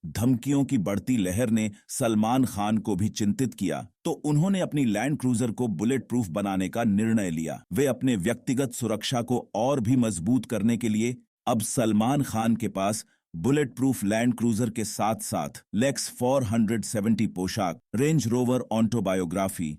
धमकियों की बढ़ती लहर ने सलमान खान को भी चिंतित किया, तो उन्होंने अपनी लैंड क्रूजर को बुलेट प्रूफ बनाने का निर्णय लिया। वे अपने व्यक्तिगत सुरक्षा को और भी मजबूत करने के लिए अब सलमान खान के पास बुलेट प्रूफ लैंड क्रूजर के साथ साथ लेक्स 470 पोशाक, रेंज रोवर ऑटोबायोग्राफी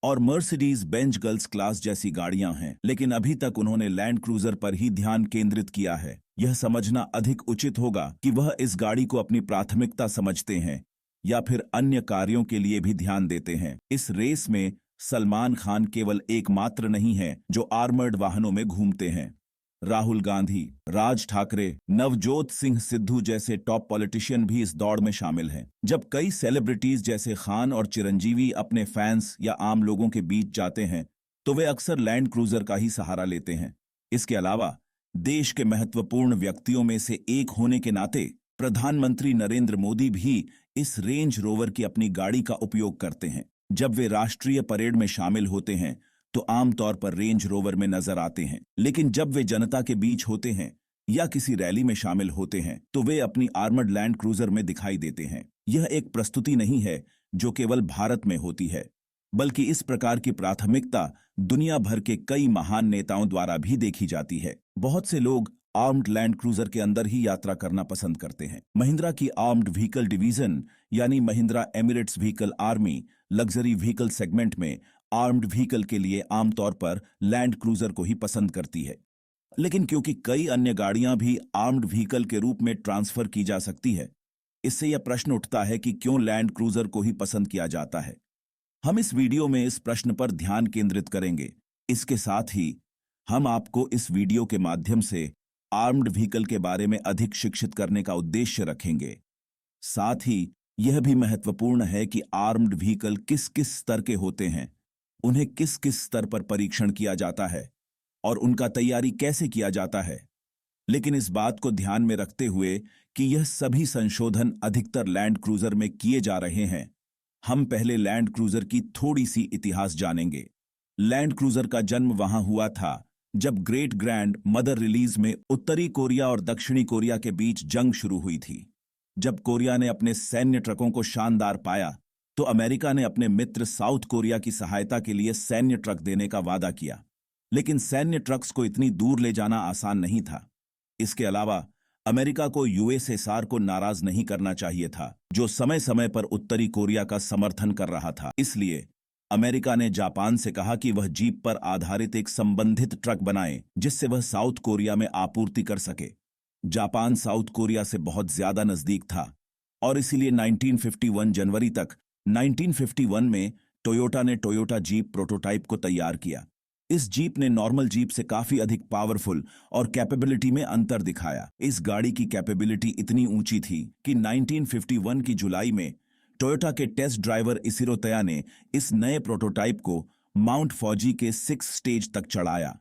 और मर्सिडीज बेंज गर्ल्स क्लास जैसी गाड़ियां हैं। लेकिन अभी तक उन्होंने लैंड क्रूजर पर ही ध्यान केंद्रित किया है। यह समझना अधिक उचित होगा कि वह इस गाड़ी को अपनी प्राथमिकता समझते हैं या फिर अन्य कार्यों के लिए भी ध्यान देते हैं। इस रेस में सलमान खान केवल एकमात्र नहीं है जो आर्मर्ड वाहनों में घूमते हैं। राहुल गांधी, राज ठाकरे, नवजोत सिंह सिद्धू जैसे टॉप पॉलिटिशियन भी इस दौड़ में शामिल हैं। जब कई सेलिब्रिटीज जैसे खान और चिरंजीवी अपने फैंस या आम लोगों के बीच जाते हैं तो वे अक्सर लैंड क्रूजर का ही सहारा लेते हैं। इसके अलावा देश के महत्वपूर्ण व्यक्तियों में से एक होने के नाते प्रधानमंत्री नरेंद्र मोदी भी इस रेंज रोवर की अपनी गाड़ी का उपयोग करते हैं। जब वे राष्ट्रीय परेड में शामिल होते हैं तो आमतौर पर रेंज रोवर में नजर आते हैं, लेकिन जब वे जनता के बीच होते हैं या किसी रैली में शामिल होते हैं तो वे अपनी आर्मर्ड लैंड क्रूजर में दिखाई देते हैं। यह एक प्रस्तुति नहीं है जो केवल भारत में होती है, बल्कि इस प्रकार की प्राथमिकता दुनिया भर के कई महान नेताओं द्वारा भी देखी जाती है। बहुत से लोग आर्म्ड लैंड क्रूजर के अंदर ही यात्रा करना पसंद करते हैं। महिंद्रा की आर्म्ड व्हीकल डिवीजन यानी Mahindra Emirates vehicle army luxury vehicle segment में आर्म्ड व्हीकल के लिए आमतौर पर लैंड क्रूजर को ही पसंद करती है। लेकिन क्योंकि कई अन्य गाड़ियां भी आर्म्ड व्हीकल के रूप में ट्रांसफर की जा सकती है, इससे यह प्रश्न उठता है कि क्यों लैंड क्रूजर को ही पसंद किया जाता है। हम इस वीडियो में इस प्रश्न पर ध्यान केंद्रित करेंगे। इसके साथ ही हम आपको इस वीडियो के माध्यम से आर्म्ड व्हीकल के बारे में अधिक शिक्षित करने का उद्देश्य रखेंगे। साथ ही यह भी महत्वपूर्ण है कि आर्म्ड व्हीकल किस किस स्तर के होते हैं, उन्हें किस किस स्तर पर परीक्षण किया जाता है और उनका तैयारी कैसे किया जाता है। लेकिन इस बात को ध्यान में रखते हुए कि यह सभी संशोधन अधिकतर लैंड क्रूजर में किए जा रहे हैं, हम पहले लैंड क्रूजर की थोड़ी सी इतिहास जानेंगे। लैंड क्रूजर का जन्म वहां हुआ था जब ग्रेट ग्रैंड मदर रिलीज में उत्तरी कोरिया और दक्षिणी कोरिया के बीच जंग शुरू हुई थी। जब कोरिया ने अपने सैन्य ट्रकों को शानदार पाया तो अमेरिका ने अपने मित्र साउथ कोरिया की सहायता के लिए सैन्य ट्रक देने का वादा किया। लेकिन सैन्य ट्रक्स को इतनी दूर ले जाना आसान नहीं था। इसके अलावा अमेरिका को यूएसएसआर को नाराज नहीं करना चाहिए था, जो समय समय पर उत्तरी कोरिया का समर्थन कर रहा था। इसलिए अमेरिका ने जापान से कहा कि वह जीप पर आधारित एक संबंधित ट्रक बनाए जिससे वह साउथ कोरिया में आपूर्ति कर सके। जापान साउथ कोरिया से बहुत ज्यादा नजदीक था और इसीलिए 1951 जनवरी तक 1951 में टोयोटा ने टोयोटा जीप प्रोटोटाइप को तैयार किया। इस जीप ने नॉर्मल जीप से काफी अधिक पावरफुल और कैपेबिलिटी में अंतर दिखाया। इस गाड़ी की कैपेबिलिटी इतनी ऊंची थी कि 1951 की जुलाई में टोयोटा के टेस्ट ड्राइवर इसिरो तया ने इस नए प्रोटोटाइप को माउंट फौजी के 6 स्टेज तक चढ़ाया।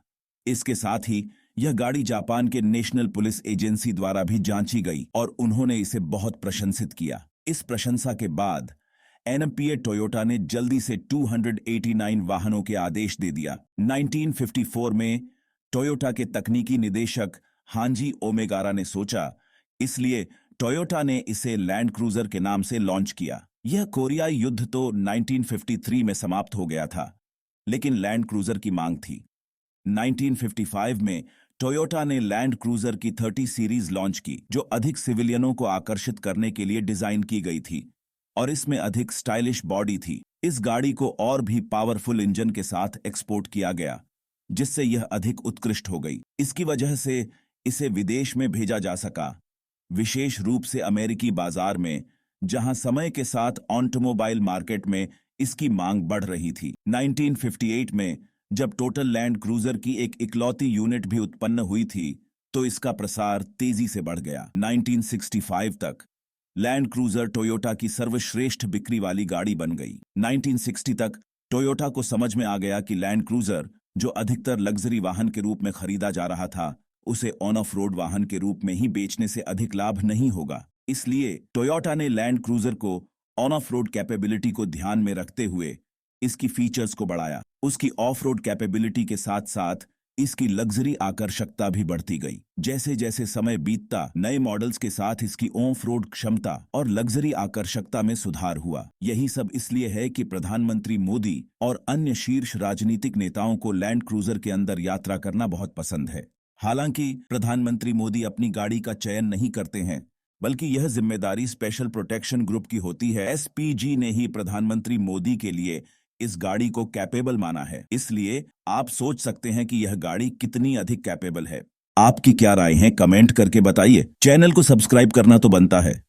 इसके साथ ही यह गाड़ी जापान के नेशनल पुलिस एजेंसी द्वारा भी जांची गई और उन्होंने इसे बहुत प्रशंसित किया। इस प्रशंसा के बाद एनएमपीए टोयोटा ने जल्दी से 289 वाहनों के आदेश दे दिया। 1954 में टोयोटा के तकनीकी निदेशक हांजी ओमेगारा ने सोचा, इसलिए टोयोटा ने इसे लैंड क्रूजर के नाम से लॉन्च किया। यह कोरियाई युद्ध तो 1953 में समाप्त हो गया था, लेकिन लैंड क्रूजर की मांग थी। 1955 में टोयोटा ने लैंड क्रूजर की 30 सीरीज लॉन्च की, जो अधिक सिविलियनों को आकर्षित करने के लिए डिजाइन की गई थी और इसमें अधिक स्टाइलिश बॉडी थी। इस गाड़ी को और भी पावरफुल इंजन के साथ एक्सपोर्ट किया गया, जिससे यह अधिक उत्कृष्ट हो गई। इसकी वजह से इसे विदेश में भेजा जा सका, विशेष रूप से अमेरिकी बाजार में, जहां समय के साथ ऑटोमोबाइल मार्केट में इसकी मांग बढ़ रही थी। 1958 में जब टोटल लैंड क्रूजर की एक इकलौती यूनिट भी उत्पन्न हुई थी तो इसका प्रसार तेजी से बढ़ गया। 1965 तक लैंड क्रूजर टोयोटा की सर्वश्रेष्ठ बिक्री वाली गाड़ी बन गई। 1960 तक टोयोटा को समझ में आ गया कि लैंड क्रूजर, जो अधिकतर लग्जरी वाहन के रूप में खरीदा जा रहा था, उसे ऑन ऑफ रोड वाहन के रूप में ही बेचने से अधिक लाभ नहीं होगा। इसलिए टोयोटा ने लैंड क्रूजर को ऑन ऑफ रोड कैपेबिलिटी को ध्यान में रखते हुए इसकी फीचर्स को बढ़ाया। उसकी ऑफ रोड कैपेबिलिटी के साथ साथ इसकी लग्जरी आकर्षकता भी बढ़ती गई। जैसे जैसे समय बीतता, नए मॉडल्स के साथ इसकी ऑफ रोड क्षमता और लग्जरी आकर्षकता में सुधार हुआ। यही सब इसलिए है कि प्रधानमंत्री मोदी और अन्य शीर्ष राजनीतिक नेताओं को लैंड क्रूजर के अंदर यात्रा करना बहुत पसंद है। हालांकि प्रधानमंत्री मोदी अपनी गाड़ी का चयन नहीं करते हैं, बल्कि यह जिम्मेदारी स्पेशल प्रोटेक्शन ग्रुप की होती है। एसपीजी ने ही प्रधानमंत्री मोदी के लिए इस गाड़ी को कैपेबल माना है। इसलिए आप सोच सकते हैं कि यह गाड़ी कितनी अधिक कैपेबल है। आपकी क्या राय है, कमेंट करके बताइए। चैनल को सब्सक्राइब करना तो बनता है।